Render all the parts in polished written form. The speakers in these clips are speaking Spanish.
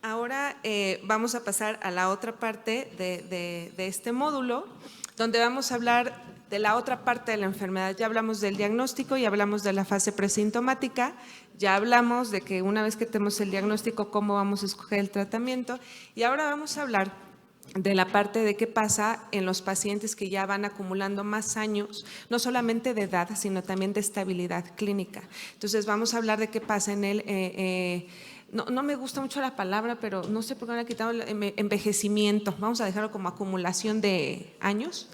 ahora vamos a pasar a la otra parte de este módulo, donde vamos a hablar de la otra parte de la enfermedad. Ya hablamos del diagnóstico y hablamos de la fase presintomática, ya hablamos de que una vez que tenemos el diagnóstico, cómo vamos a escoger el tratamiento, y ahora vamos a hablar de la parte de qué pasa en los pacientes que ya van acumulando más años, no solamente de edad, sino también de estabilidad clínica. Entonces vamos a hablar de qué pasa en el… no me gusta mucho la palabra, pero no sé por qué me han quitado el envejecimiento. Vamos a dejarlo como acumulación de años,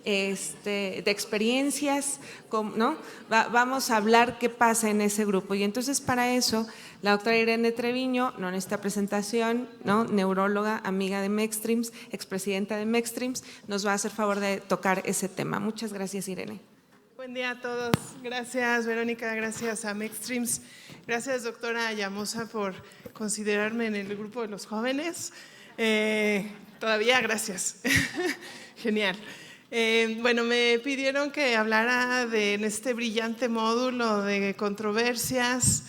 de experiencias, ¿no? Vamos a hablar qué pasa en ese grupo. Y entonces para eso, la doctora Irene Treviño, no en esta presentación, ¿no? Neuróloga, amiga de Mextreams, expresidenta de Mextreams, nos va a hacer favor de tocar ese tema. Muchas gracias, Irene. Buen día a todos. Gracias, Verónica. Gracias a Mextreams. Gracias, doctora Llamosa, por considerarme en el grupo de los jóvenes. Todavía, gracias. Genial. Bueno, me pidieron que hablara en este brillante módulo de controversias,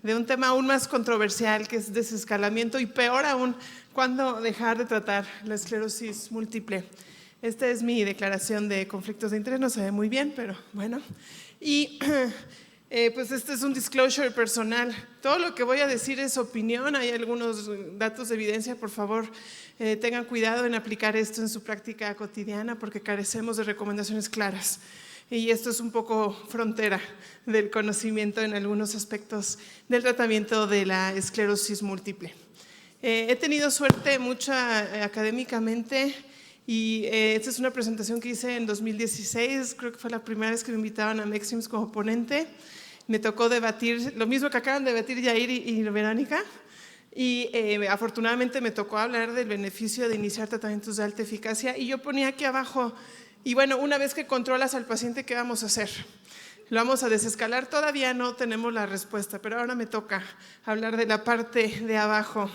de un tema aún más controversial que es desescalamiento y peor aún, cuándo dejar de tratar la esclerosis múltiple. Esta es mi declaración de conflictos de interés, no se ve muy bien, pero bueno. Y pues este es un disclosure personal. Todo lo que voy a decir es opinión, hay algunos datos de evidencia, por favor, tengan cuidado en aplicar esto en su práctica cotidiana porque carecemos de recomendaciones claras. Y esto es un poco frontera del conocimiento en algunos aspectos del tratamiento de la esclerosis múltiple. He tenido suerte mucha académicamente. Y esta es una presentación que hice en 2016, creo que fue la primera vez que me invitaban a Mextreams como ponente. Me tocó debatir lo mismo que acaban de debatir Yair y Verónica. Y afortunadamente me tocó hablar del beneficio de iniciar tratamientos de alta eficacia. Y yo ponía aquí abajo, y bueno, una vez que controlas al paciente, ¿qué vamos a hacer? ¿Lo vamos a desescalar? Todavía no tenemos la respuesta, pero ahora me toca hablar de la parte de abajo.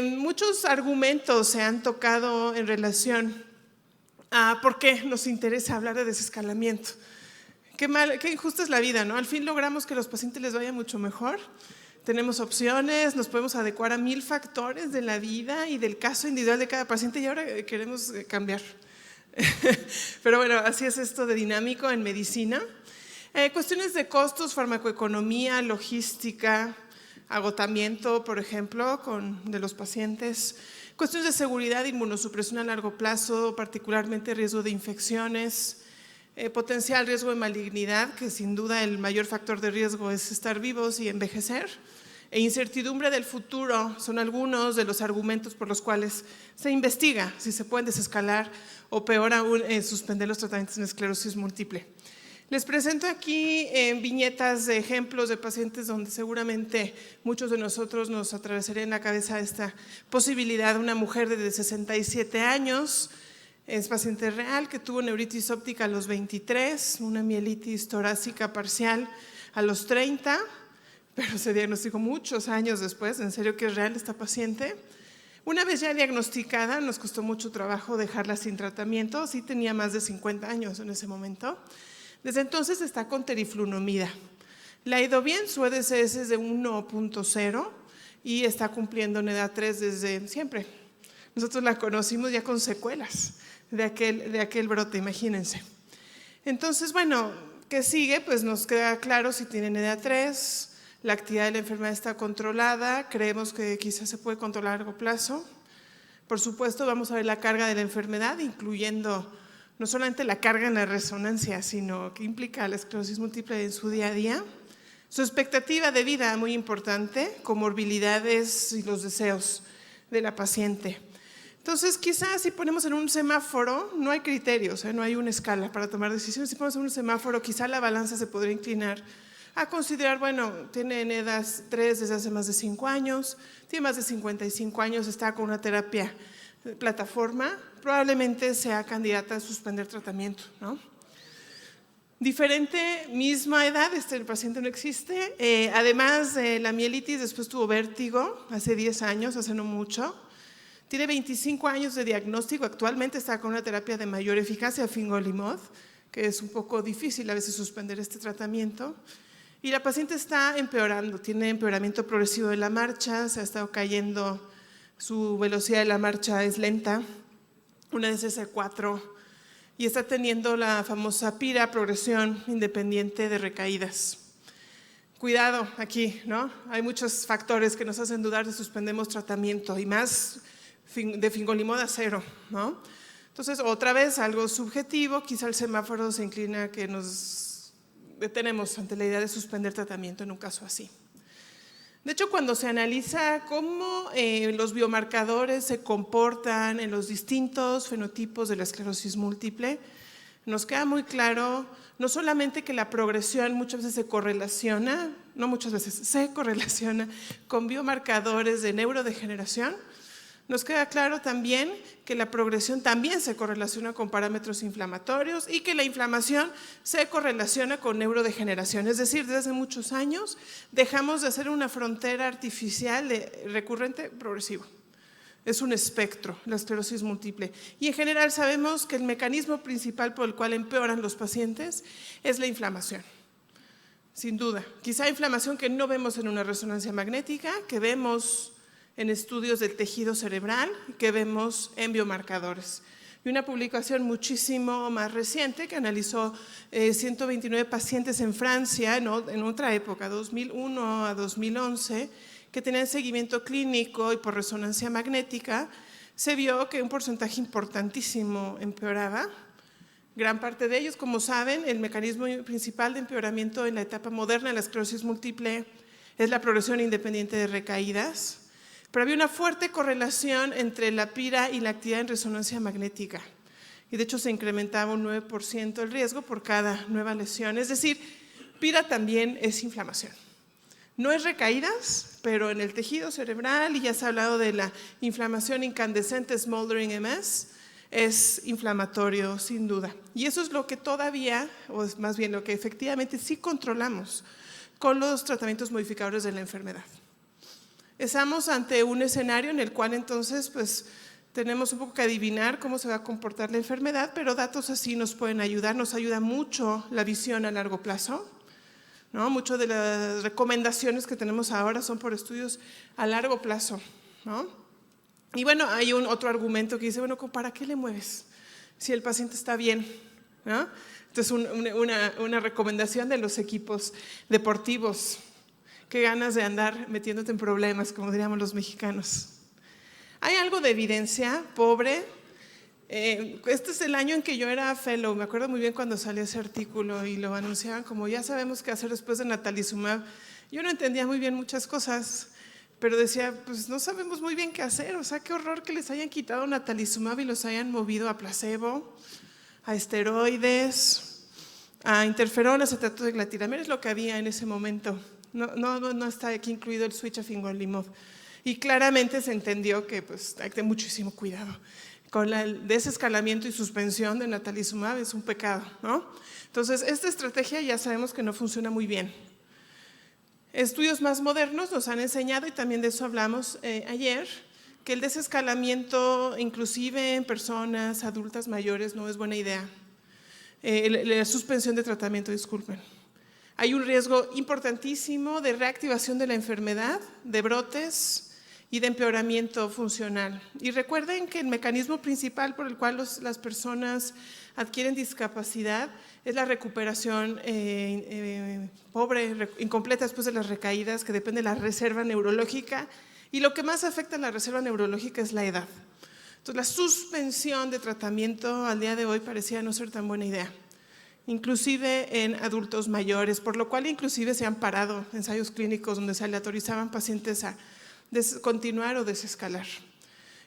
Muchos argumentos se han tocado en relación a por qué nos interesa hablar de desescalamiento. Qué injusta es la vida, ¿no? Al fin logramos que a los pacientes les vaya mucho mejor. Tenemos opciones, nos podemos adecuar a 1000 factores de la vida y del caso individual de cada paciente y ahora queremos cambiar. Pero bueno, así es esto de dinámico en medicina. Cuestiones de costos, farmacoeconomía, logística, agotamiento, por ejemplo, de los pacientes, cuestiones de seguridad, inmunosupresión a largo plazo, particularmente riesgo de infecciones, potencial riesgo de malignidad, que sin duda el mayor factor de riesgo es estar vivos y envejecer, e incertidumbre del futuro son algunos de los argumentos por los cuales se investiga si se pueden desescalar o peor aún suspender los tratamientos en esclerosis múltiple. Les presento aquí viñetas de ejemplos de pacientes donde seguramente muchos de nosotros nos atravesaría en la cabeza esta posibilidad. Una mujer de 67 años, es paciente real, que tuvo neuritis óptica a los 23, una mielitis torácica parcial a los 30, pero se diagnosticó muchos años después. En serio que es real esta paciente. Una vez ya diagnosticada, nos costó mucho trabajo dejarla sin tratamiento, sí tenía más de 50 años en ese momento. Desde entonces está con teriflunomida. Le ha ido bien, su EDCS es de 1.0 y está cumpliendo en edad 3 desde siempre. Nosotros la conocimos ya con secuelas de aquel brote, imagínense. Entonces, bueno, ¿qué sigue? Pues nos queda claro si tienen edad 3, la actividad de la enfermedad está controlada, creemos que quizás se puede controlar a largo plazo. Por supuesto, vamos a ver la carga de la enfermedad, incluyendo no solamente la carga en la resonancia, sino que implica la esclerosis múltiple en su día a día. Su expectativa de vida, muy importante, comorbilidades y los deseos de la paciente. Entonces, quizás si ponemos en un semáforo, no hay criterios, no hay una escala para tomar decisiones. Si ponemos en un semáforo, quizá la balanza se podría inclinar a considerar, bueno, tiene en edad 3 desde hace más de 5 años, tiene más de 55 años, está con una terapia plataforma, probablemente sea candidata a suspender tratamiento, ¿no? Diferente, misma edad, el paciente no existe. Además de la mielitis, después tuvo vértigo hace 10 años, hace no mucho. Tiene 25 años de diagnóstico, actualmente está con una terapia de mayor eficacia, fingolimod, que es un poco difícil a veces suspender este tratamiento. Y la paciente está empeorando, tiene empeoramiento progresivo de la marcha, se ha estado cayendo su velocidad de la marcha es lenta, una SC4, y está teniendo la famosa PIRA, progresión independiente de recaídas. Cuidado aquí, ¿no? Hay muchos factores que nos hacen dudar de suspendemos tratamiento y más de fingolimod a 0, ¿no? Entonces, otra vez, algo subjetivo, quizá el semáforo se inclina a que nos detenemos ante la idea de suspender tratamiento en un caso así. De hecho, cuando se analiza cómo los biomarcadores se comportan en los distintos fenotipos de la esclerosis múltiple, nos queda muy claro no solamente que la progresión muchas veces se correlaciona, no muchas veces, se correlaciona con biomarcadores de neurodegeneración, nos queda claro también que la progresión también se correlaciona con parámetros inflamatorios y que la inflamación se correlaciona con neurodegeneración. Es decir, desde hace muchos años dejamos de hacer una frontera artificial de recurrente progresivo. Es un espectro, la esclerosis múltiple. Y en general sabemos que el mecanismo principal por el cual empeoran los pacientes es la inflamación. Sin duda. Quizá inflamación que no vemos en una resonancia magnética, que vemos en estudios del tejido cerebral, que vemos en biomarcadores. Y una publicación muchísimo más reciente que analizó 129 pacientes en Francia, ¿no? En otra época, 2001 a 2011, que tenían seguimiento clínico y por resonancia magnética, se vio que un porcentaje importantísimo empeoraba. Gran parte de ellos, como saben, el mecanismo principal de empeoramiento en la etapa moderna de la esclerosis múltiple es la progresión independiente de recaídas, pero había una fuerte correlación entre la PIRA y la actividad en resonancia magnética. Y de hecho se incrementaba un 9% el riesgo por cada nueva lesión. Es decir, PIRA también es inflamación. No es recaídas, pero en el tejido cerebral, y ya se ha hablado de la inflamación incandescente, smoldering MS, es inflamatorio sin duda. Y eso es lo que todavía, o es más bien lo que efectivamente sí controlamos con los tratamientos modificadores de la enfermedad. Estamos ante un escenario en el cual entonces pues tenemos un poco que adivinar cómo se va a comportar la enfermedad, pero datos así nos pueden ayudar, nos ayuda mucho la visión a largo plazo, ¿no? Muchas de las recomendaciones que tenemos ahora son por estudios a largo plazo, ¿no? Y bueno, hay otro argumento que dice, bueno, ¿para qué le mueves si el paciente está bien? ¿No? Entonces, una recomendación de los equipos deportivos. Qué ganas de andar metiéndote en problemas, como diríamos los mexicanos. Hay algo de evidencia, pobre. Este es el año en que yo era fellow. Me acuerdo muy bien cuando salió ese artículo y lo anunciaban como ya sabemos qué hacer después de natalizumab. Yo no entendía muy bien muchas cosas, pero decía, pues no sabemos muy bien qué hacer. O sea, qué horror que les hayan quitado natalizumab y los hayan movido a placebo, a esteroides, a interferón, acetato de glatiramina. Es lo que había en ese momento. No está aquí incluido el switch a fingolimod. Y claramente se entendió que pues, hay que tener muchísimo cuidado. Con el desescalamiento y suspensión de natalizumab es un pecado, ¿no? Entonces, esta estrategia ya sabemos que no funciona muy bien. Estudios más modernos nos han enseñado, y también de eso hablamos ayer, que el desescalamiento, inclusive en personas adultas mayores, no es buena idea. La suspensión de tratamiento, disculpen. Hay un riesgo importantísimo de reactivación de la enfermedad, de brotes y de empeoramiento funcional. Y recuerden que el mecanismo principal por el cual las personas adquieren discapacidad es la recuperación pobre, incompleta después de las recaídas, que depende de la reserva neurológica. Y lo que más afecta a la reserva neurológica es la edad. Entonces, la suspensión de tratamiento al día de hoy parecía no ser tan buena idea, inclusive en adultos mayores, por lo cual inclusive se han parado ensayos clínicos donde se aleatorizaban pacientes a descontinuar o desescalar.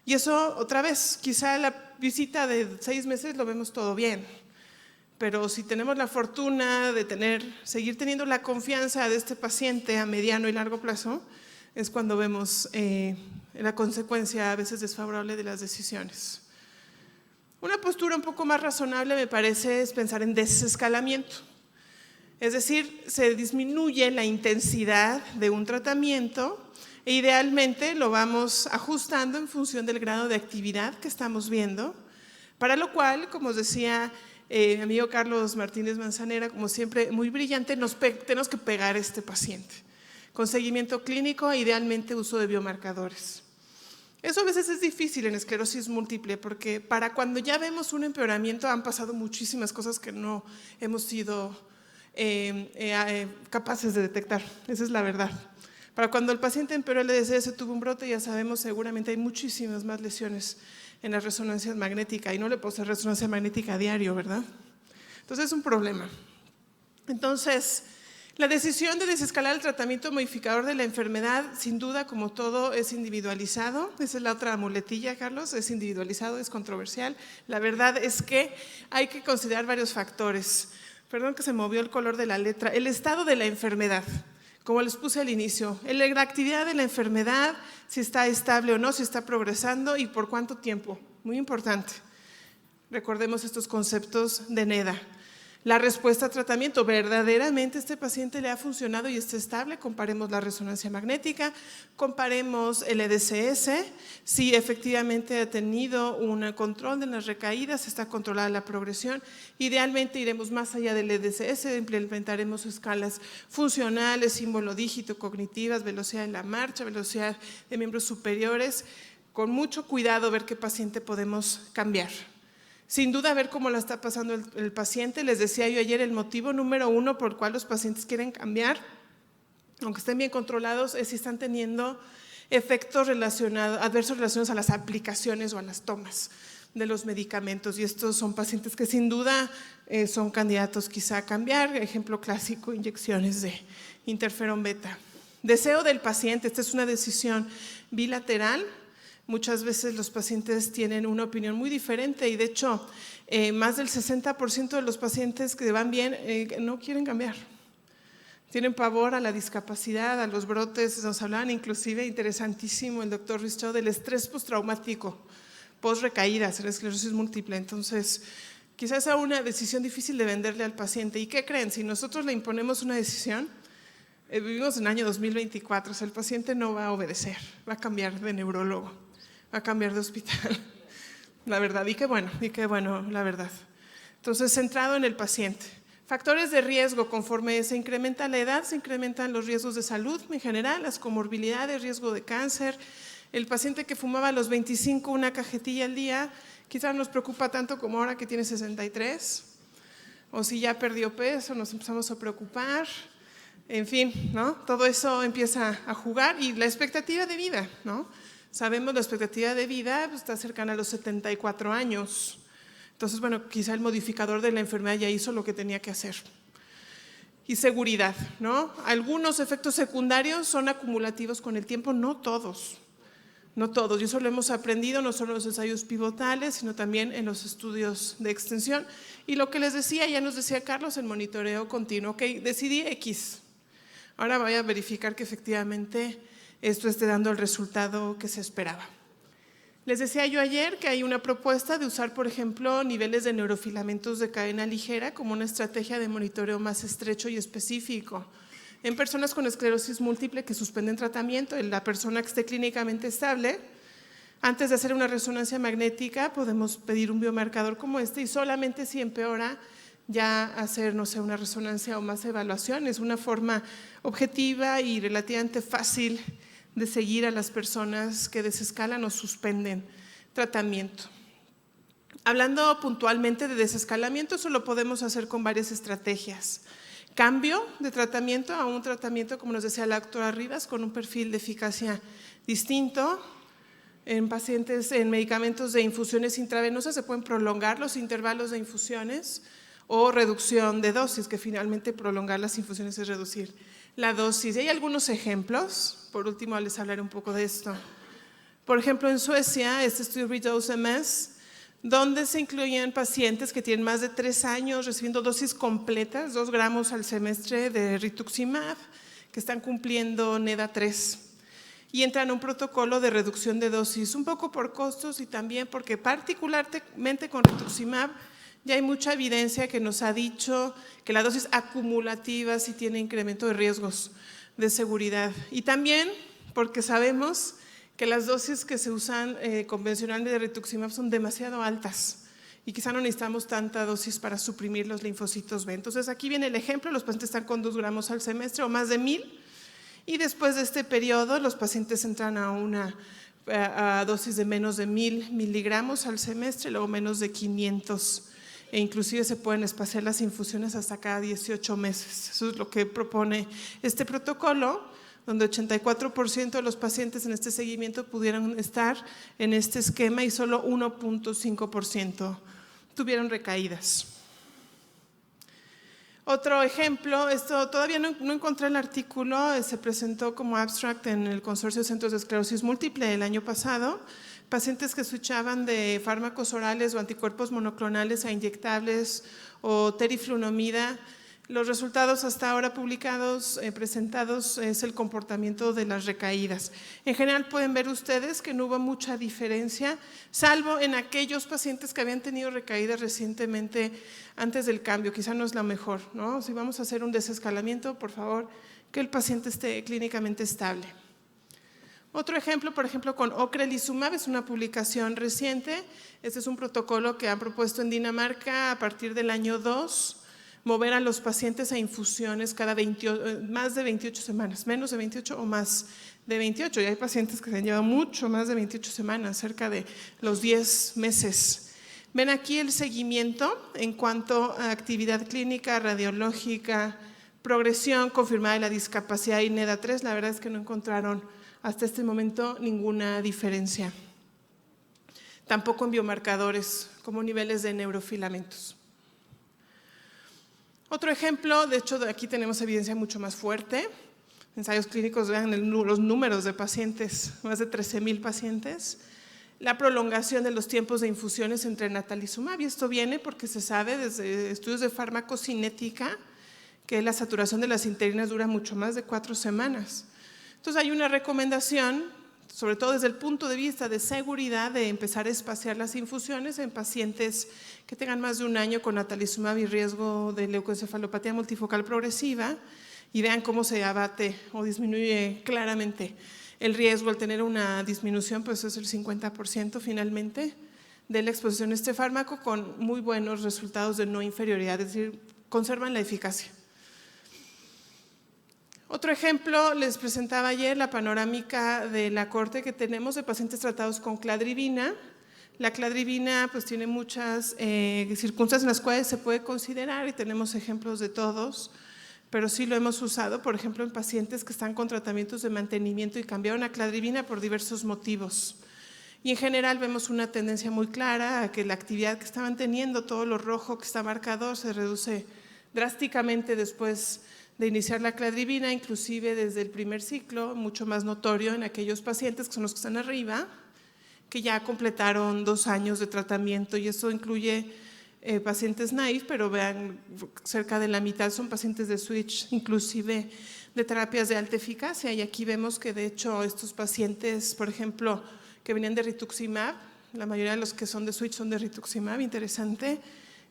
Y eso, otra vez, quizá la visita de 6 meses lo vemos todo bien, pero si tenemos la fortuna de seguir teniendo la confianza de este paciente a mediano y largo plazo, es cuando vemos la consecuencia a veces desfavorable de las decisiones. Una postura un poco más razonable me parece es pensar en desescalamiento. Es decir, se disminuye la intensidad de un tratamiento e idealmente lo vamos ajustando en función del grado de actividad que estamos viendo, para lo cual, como os decía mi amigo Carlos Martínez Manzanera, como siempre muy brillante, tenemos que pegar a este paciente con seguimiento clínico e idealmente uso de biomarcadores. Eso a veces es difícil en esclerosis múltiple porque para cuando ya vemos un empeoramiento han pasado muchísimas cosas que no hemos sido capaces de detectar. Esa es la verdad. Para cuando el paciente empeoró el EDSS, tuvo un brote, ya sabemos, seguramente hay muchísimas más lesiones en las resonancias magnéticas y no le puedo hacer resonancia magnética a diario, ¿verdad? Entonces es un problema. Entonces, la decisión de desescalar el tratamiento modificador de la enfermedad, sin duda, como todo, es individualizado. Esa es la otra muletilla, Carlos, es individualizado, es controversial. La verdad es que hay que considerar varios factores. Perdón que se movió el color de la letra. El estado de la enfermedad, como les puse al inicio. La actividad de la enfermedad, si está estable o no, si está progresando y por cuánto tiempo. Muy importante. Recordemos estos conceptos de NEDA. La respuesta a tratamiento, verdaderamente este paciente le ha funcionado y está estable, comparemos la resonancia magnética, comparemos el EDSS, si efectivamente ha tenido un control de las recaídas, está controlada la progresión, idealmente iremos más allá del EDSS, implementaremos escalas funcionales, símbolo dígito, cognitivas, velocidad de la marcha, velocidad de miembros superiores, con mucho cuidado ver qué paciente podemos cambiar. Sin duda, ver cómo la está pasando el paciente. Les decía yo ayer, el motivo número 1 por el cual los pacientes quieren cambiar, aunque estén bien controlados, es si están teniendo efectos adversos relacionados a las aplicaciones o a las tomas de los medicamentos. Y estos son pacientes que sin duda son candidatos quizá a cambiar. Ejemplo clásico, inyecciones de interferón beta. Deseo del paciente, esta es una decisión bilateral. Muchas veces los pacientes tienen una opinión muy diferente y de hecho más del 60% de los pacientes que van bien no quieren cambiar. Tienen pavor a la discapacidad, a los brotes. Nos hablaban inclusive, interesantísimo, el doctor Risto, del estrés postraumático, post-recaídas, en esclerosis múltiple. Entonces, quizás sea una decisión difícil de venderle al paciente. ¿Y qué creen? Si nosotros le imponemos una decisión, vivimos en el año 2024, o sea, el paciente no va a obedecer, va a cambiar de neurólogo, va a cambiar de hospital, la verdad, y qué bueno, la verdad. Entonces, centrado en el paciente. Factores de riesgo, conforme se incrementa la edad, se incrementan los riesgos de salud en general, las comorbilidades, riesgo de cáncer. El paciente que fumaba a los 25 una cajetilla al día, quizás no nos preocupa tanto como ahora que tiene 63, o si ya perdió peso, nos empezamos a preocupar. En fin, ¿no? Todo eso empieza a jugar y la expectativa de vida, ¿no? Sabemos la expectativa de vida pues, está cercana a los 74 años. Entonces, bueno, quizá el modificador de la enfermedad ya hizo lo que tenía que hacer. Y seguridad, ¿no? Algunos efectos secundarios son acumulativos con el tiempo, no todos. No todos, y eso lo hemos aprendido no solo en los ensayos pivotales, sino también en los estudios de extensión. Y lo que les decía, ya nos decía Carlos, el monitoreo continuo. Ok, decidí X. Ahora voy a verificar que efectivamente esto esté dando el resultado que se esperaba. Les decía yo ayer que hay una propuesta de usar, por ejemplo, niveles de neurofilamentos de cadena ligera como una estrategia de monitoreo más estrecho y específico. En personas con esclerosis múltiple que suspenden tratamiento, en la persona que esté clínicamente estable, antes de hacer una resonancia magnética podemos pedir un biomarcador como este y solamente si empeora ya hacer, no sé, una resonancia o más evaluaciones, una forma objetiva y relativamente fácil de seguir a las personas que desescalan o suspenden tratamiento. Hablando puntualmente de desescalamiento, eso lo podemos hacer con varias estrategias. Cambio de tratamiento a un tratamiento, como nos decía la doctora Rivas, con un perfil de eficacia distinto. En pacientes, en medicamentos de infusiones intravenosas se pueden prolongar los intervalos de infusiones o reducción de dosis, que finalmente prolongar las infusiones es reducir la dosis. Y hay algunos ejemplos, por último les hablaré un poco de esto. Por ejemplo, en Suecia, este estudio Redose MS, donde se incluían pacientes que tienen más de 3 años recibiendo dosis completas, 2 gramos al semestre de rituximab, que están cumpliendo NEDA 3. Y entran a un protocolo de reducción de dosis, un poco por costos y también porque particularmente con rituximab ya hay mucha evidencia que nos ha dicho que la dosis acumulativa sí tiene incremento de riesgos de seguridad. Y también porque sabemos que las dosis que se usan convencionalmente de rituximab son demasiado altas y quizá no necesitamos tanta dosis para suprimir los linfocitos B. Entonces aquí viene el ejemplo, los pacientes están con 2 gramos al semestre o más de 1000 y después de este periodo los pacientes entran a una a dosis de menos de 1000 miligramos al semestre, luego menos de 500, e inclusive se pueden espaciar las infusiones hasta cada 18 meses. Eso es lo que propone este protocolo, donde 84% de los pacientes en este seguimiento pudieron estar en este esquema y solo 1.5% tuvieron recaídas. Otro ejemplo, esto todavía no encontré el artículo, se presentó como abstract en el Consorcio de Centros de Esclerosis Múltiple el año pasado. Pacientes que switchaban de fármacos orales o anticuerpos monoclonales a inyectables o teriflunomida. Los resultados hasta ahora publicados, presentados, es el comportamiento de las recaídas. En general pueden ver ustedes que no hubo mucha diferencia, salvo en aquellos pacientes que habían tenido recaídas recientemente antes del cambio. Quizá no es la mejor, ¿no? Si vamos a hacer un desescalamiento, por favor, que el paciente esté clínicamente estable. Otro ejemplo, por ejemplo, con ocrelizumab, es una publicación reciente. Este es un protocolo que han propuesto en Dinamarca a partir del año 2, mover a los pacientes a infusiones cada más de 28 semanas, menos de 28 o más de 28. Y hay pacientes que se han llevado mucho más de 28 semanas, cerca de los 10 meses. Ven aquí el seguimiento en cuanto a actividad clínica, radiológica, progresión confirmada de la discapacidad y NEDA3. La verdad es que no encontraron hasta este momento ninguna diferencia. Tampoco en biomarcadores como niveles de neurofilamentos. Otro ejemplo, de hecho aquí tenemos evidencia mucho más fuerte. Ensayos clínicos, vean los números de pacientes, más de 13,000 pacientes. La prolongación de los tiempos de infusiones entre natalizumab, y esto viene porque se sabe desde estudios de farmacocinética que la saturación de las interinas dura mucho más de 4 semanas. Entonces hay una recomendación, sobre todo desde el punto de vista de seguridad, de empezar a espaciar las infusiones en pacientes que tengan más de un año con natalizumab y riesgo de leucoencefalopatía multifocal progresiva, y vean cómo se abate o disminuye claramente el riesgo. Al tener una disminución, pues es el 50% finalmente de la exposición a este fármaco, con muy buenos resultados de no inferioridad, es decir, conservan la eficacia. Otro ejemplo, les presentaba ayer la panorámica de la corte que tenemos de pacientes tratados con cladribina. La cladribina pues tiene muchas circunstancias en las cuales se puede considerar, y tenemos ejemplos de todos, pero sí lo hemos usado, por ejemplo, en pacientes que están con tratamientos de mantenimiento y cambiaron a cladribina por diversos motivos. Y en general vemos una tendencia muy clara a que la actividad que estaban teniendo, todo lo rojo que está marcado, se reduce drásticamente después de iniciar la cladribina, inclusive desde el primer ciclo, mucho más notorio en aquellos pacientes que son los que están arriba, que ya completaron 2 años de tratamiento, y esto incluye pacientes naive, pero vean, cerca de la mitad son pacientes de switch, inclusive de terapias de alta eficacia. Y aquí vemos que de hecho estos pacientes, por ejemplo, que venían de rituximab, la mayoría de los que son de switch son de rituximab, interesante,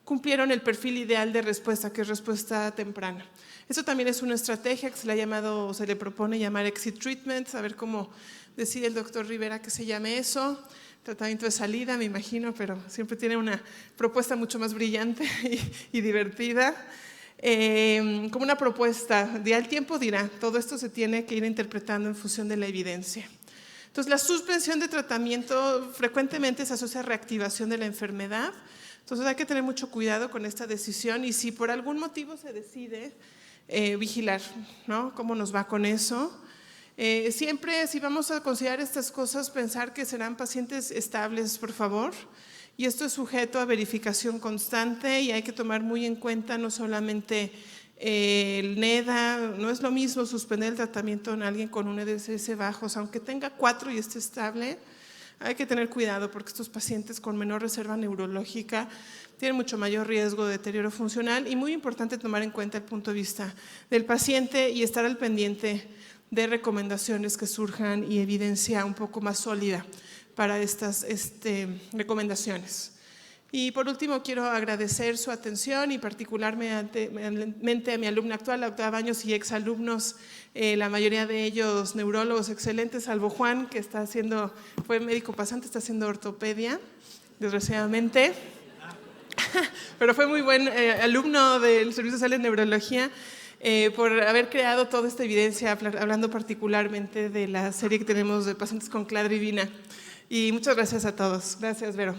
cumplieron el perfil ideal de respuesta, que es respuesta temprana. Eso también es una estrategia que se le ha llamado, o se le propone llamar exit treatment, a ver cómo decide el doctor Rivera que se llame eso. Tratamiento de salida, me imagino, pero siempre tiene una propuesta mucho más brillante y divertida. Como una propuesta, al tiempo dirá, todo esto se tiene que ir interpretando en función de la evidencia. Entonces, la suspensión de tratamiento frecuentemente se asocia a reactivación de la enfermedad. Entonces, hay que tener mucho cuidado con esta decisión, y si por algún motivo se decide vigilar, ¿no? ¿Cómo nos va con eso? Siempre, si vamos a considerar estas cosas, pensar que serán pacientes estables, por favor, y esto es sujeto a verificación constante, y hay que tomar muy en cuenta no solamente el NEDA. No es lo mismo suspender el tratamiento en alguien con un EDSS bajos, aunque tenga 4 y esté estable. Hay que tener cuidado porque estos pacientes con menor reserva neurológica tienen mucho mayor riesgo de deterioro funcional, y muy importante tomar en cuenta el punto de vista del paciente y estar al pendiente de recomendaciones que surjan y evidencia un poco más sólida para estas recomendaciones. Y por último, quiero agradecer su atención, y particularmente a mi alumna actual, la doctora Baños, y exalumnos, la mayoría de ellos neurólogos excelentes, salvo Juan, que fue médico pasante, está haciendo ortopedia, desgraciadamente, pero fue muy buen alumno del Servicio Social de Neurología. por haber creado toda esta evidencia, hablando particularmente de la serie que tenemos de pacientes con cladribina. Y muchas gracias a todos. Gracias, Vero.